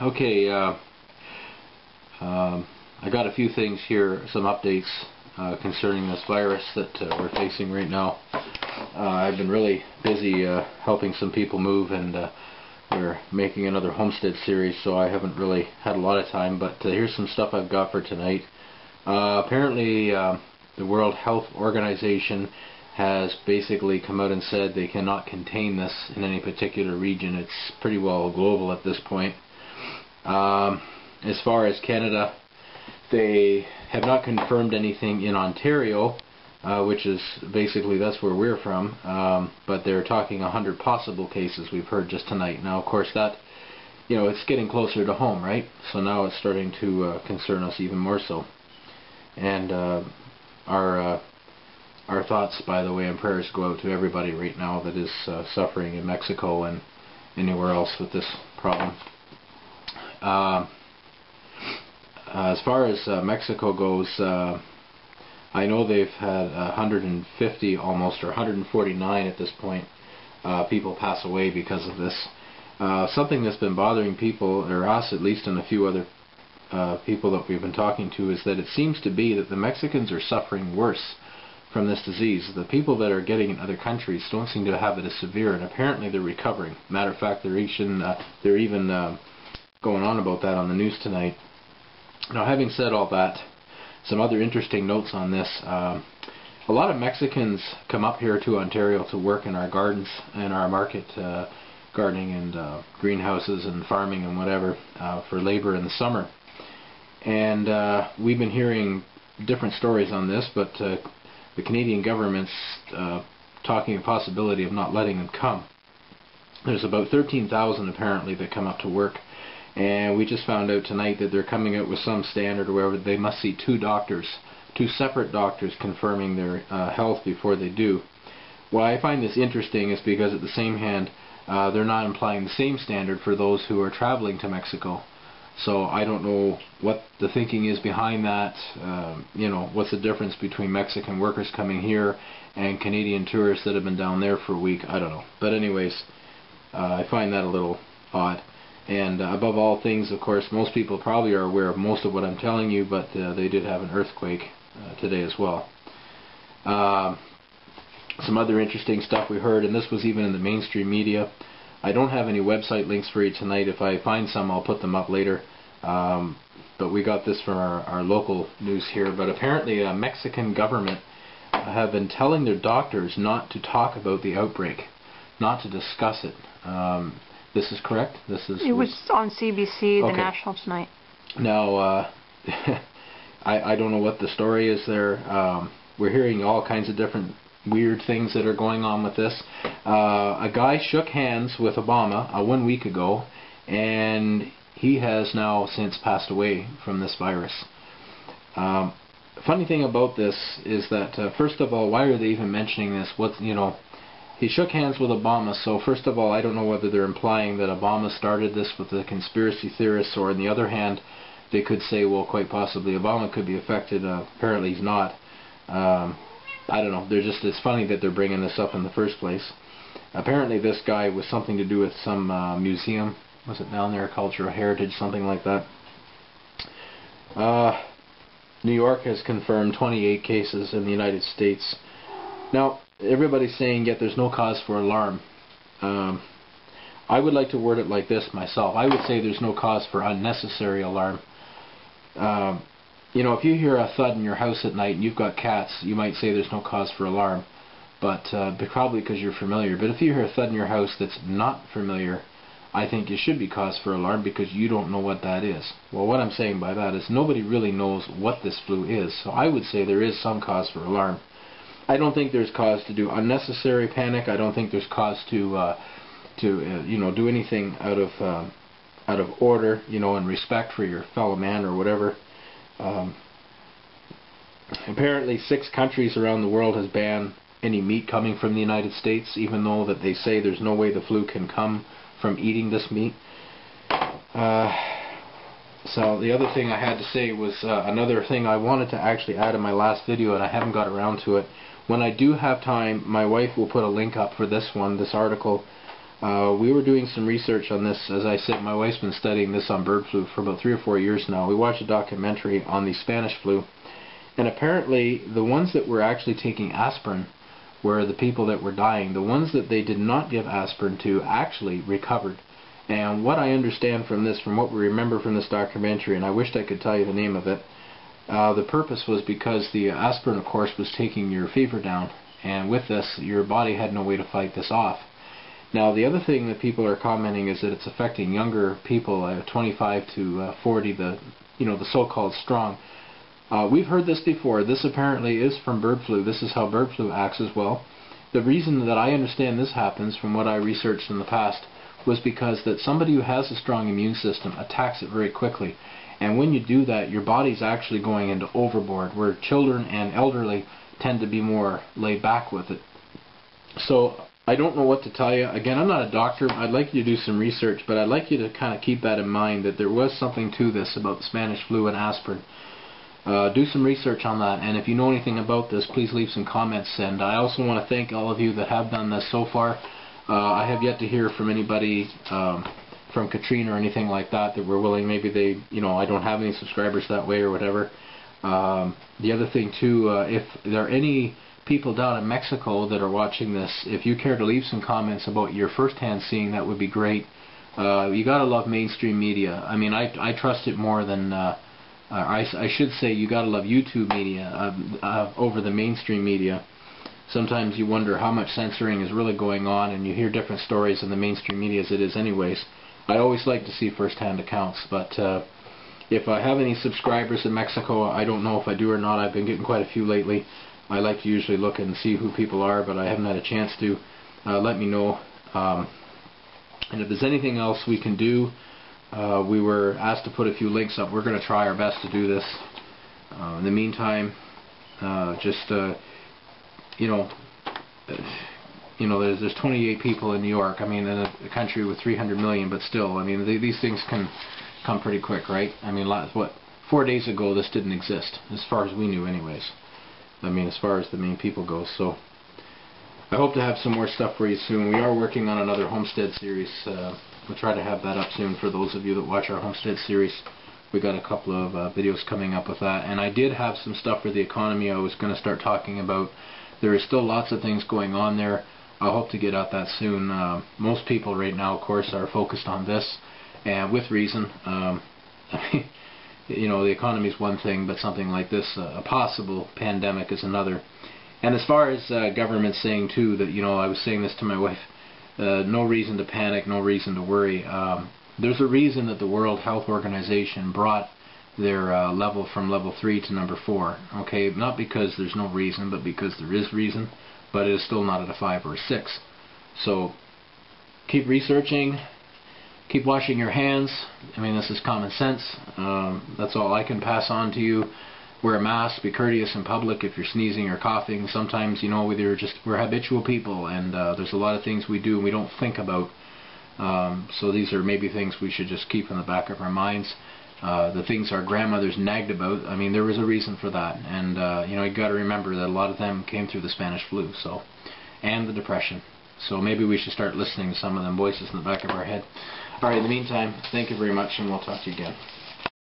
Okay, I got a few things here, some updates concerning this virus that we're facing right now. I've been really busy helping some people move, and we're making another homestead series, so I haven't really had a lot of time, but here's some stuff I've got for tonight. Apparently the World Health Organization has basically come out and said they cannot contain this in any particular region. It's pretty well global at this point. As far as Canada, they have not confirmed anything in Ontario, which is basically, that's where we're from, but they're talking 100 possible cases we've heard just tonight. Now of course that, you know, it's getting closer to home, right? So now it's starting to concern us even more so. And our thoughts, by the way, and prayers go out to everybody right now that is suffering in Mexico and anywhere else with this problem. As far as Mexico goes, I know they've had 150 almost, or 149 at this point, people pass away because of this. Something that's been bothering people, or us at least, and a few other people that we've been talking to, is that it seems to be that the Mexicans are suffering worse from this disease. The people that are getting in other countries don't seem to have it as severe, and apparently they're recovering. Matter of fact, they're even going on about that on the news tonight. Now, having said all that, some other interesting notes on this. A lot of Mexicans come up here to Ontario to work in our gardens and our market, gardening and greenhouses and farming and whatever, for labor in the summer. And we've been hearing different stories on this, but the Canadian government's talking a possibility of not letting them come. There's about 13,000 apparently that come up to work, and we just found out tonight that they're coming out with some standard where they must see two separate doctors confirming their health before they do. Why I find this interesting is because at the same hand, they're not implying the same standard for those who are traveling to Mexico. So I don't know what the thinking is behind that. You know, what's the difference between Mexican workers coming here and Canadian tourists that have been down there for a week? I don't know. But anyways, I find that a little odd. And above all things, of course, most people probably are aware of most of what I'm telling you, but they did have an earthquake today as well. Some other interesting stuff we heard, and this was even in the mainstream media. I don't have any website links for you tonight. If I find some, I'll put them up later. But we got this from our local news here. But apparently the Mexican government have been telling their doctors not to talk about the outbreak, not to discuss it. This is correct? It was on CBC, the okay. National Tonight. Now, I don't know what the story is there. We're hearing all kinds of different weird things that are going on with this. A guy shook hands with Obama 1 week ago, and he has now since passed away from this virus. Funny thing about this is that, first of all, why are they even mentioning this? He shook hands with Obama, so first of all, I don't know whether they're implying that Obama started this with the conspiracy theorists, or on the other hand, they could say, well, quite possibly Obama could be affected. Apparently he's not. I don't know. It's funny that they're bringing this up in the first place. Apparently this guy was something to do with some museum. Was it down there, cultural heritage, something like that? New York has confirmed 28 cases in the United States. Now, everybody's saying yet there's no cause for alarm. I would like to word it like this myself. I would say there's no cause for unnecessary alarm. You know, if you hear a thud in your house at night and you've got cats, you might say there's no cause for alarm, but probably because you're familiar. But if you hear a thud in your house that's not familiar, I think you should be cause for alarm because you don't know what that is. Well, what I'm saying by that is nobody really knows what this flu is, so I would say there is some cause for alarm. I don't think there's cause to do unnecessary panic. I don't think there's cause to do anything out of order, and respect for your fellow man or whatever. Apparently 6 countries around the world has banned any meat coming from the United States, even though that they say there's no way the flu can come from eating this meat. So the other thing I had to say was another thing I wanted to actually add in my last video, and I haven't got around to it. When I do have time, my wife will put a link up for this article We were doing some research on this. As I said, my wife's been studying this on bird flu for about 3 or 4 years now. We watched a documentary on the Spanish flu, and apparently the ones that were actually taking aspirin were the people that were dying. The ones that they did not give aspirin to actually recovered. And what I understand from this, from what we remember from this documentary, and I wished I could tell you the name of it, the purpose was because the aspirin, of course, was taking your fever down, and with this, your body had no way to fight this off. Now, the other thing that people are commenting is that it's affecting younger people, 25 to 40, the so-called strong. We've heard this before. This apparently is from bird flu. This is how bird flu acts as well. The reason that I understand this happens, from what I researched in the past, was because that somebody who has a strong immune system attacks it very quickly. And when you do that, your body's actually going into overboard, where children and elderly tend to be more laid back with it. So I don't know what to tell you. Again, I'm not a doctor. I'd like you to do some research, but I'd like you to kind of keep that in mind, that there was something to this about the Spanish flu and aspirin. Do some research on that, and if you know anything about this, please leave some comments. And I also want to thank all of you that have done this so far. I have yet to hear from anybody from Katrina or anything like that were willing. Maybe they, I don't have any subscribers that way or whatever. The other thing too, if there are any people down in Mexico that are watching this, if you care to leave some comments about your first-hand seeing, that would be great. You gotta love mainstream media. I mean, I trust it more than, I should say, you gotta love YouTube media over the mainstream media. Sometimes you wonder how much censoring is really going on, and you hear different stories in the mainstream media as it is anyways. I always like to see first-hand accounts, but if I have any subscribers in Mexico, I don't know if I do or not. I've been getting quite a few lately. I like to usually look and see who people are, but I haven't had a chance to. Let me know. And if there's anything else we can do, we were asked to put a few links up. We're going to try our best to do this. In the meantime, there's 28 people in New York. I mean, in a country with 300 million, but still, I mean, these things can come pretty quick, right? I mean, 4 days ago this didn't exist, as far as we knew anyways. I mean, as far as the main people go. So I hope to have some more stuff for you soon. We are working on another homestead series. We'll try to have that up soon for those of you that watch our homestead series. We got a couple of videos coming up with that. And I did have some stuff for the economy I was going to start talking about. There is still lots of things going on there. I hope to get out that soon. Most people right now, of course, are focused on this, and with reason. The economy is one thing, but something like this, a possible pandemic, is another. And as far as government saying too that, I was saying this to my wife, no reason to panic, no reason to worry. There's a reason that the World Health Organization brought their level from level 3 to number 4. Okay, not because there's no reason, but because there is reason, but it is still not at a 5 or a 6. So keep researching. Keep washing your hands. I mean, this is common sense. That's all I can pass on to you. Wear a mask. Be courteous in public if you're sneezing or coughing. Sometimes, we're habitual people, and there's a lot of things we do and we don't think about. So these are maybe things we should just keep in the back of our minds. The things our grandmothers nagged about, I mean, there was a reason for that. And, you got to remember that a lot of them came through the Spanish flu, and the Depression. So maybe we should start listening to some of them voices in the back of our head. Alright, in the meantime, thank you very much, and we'll talk to you again.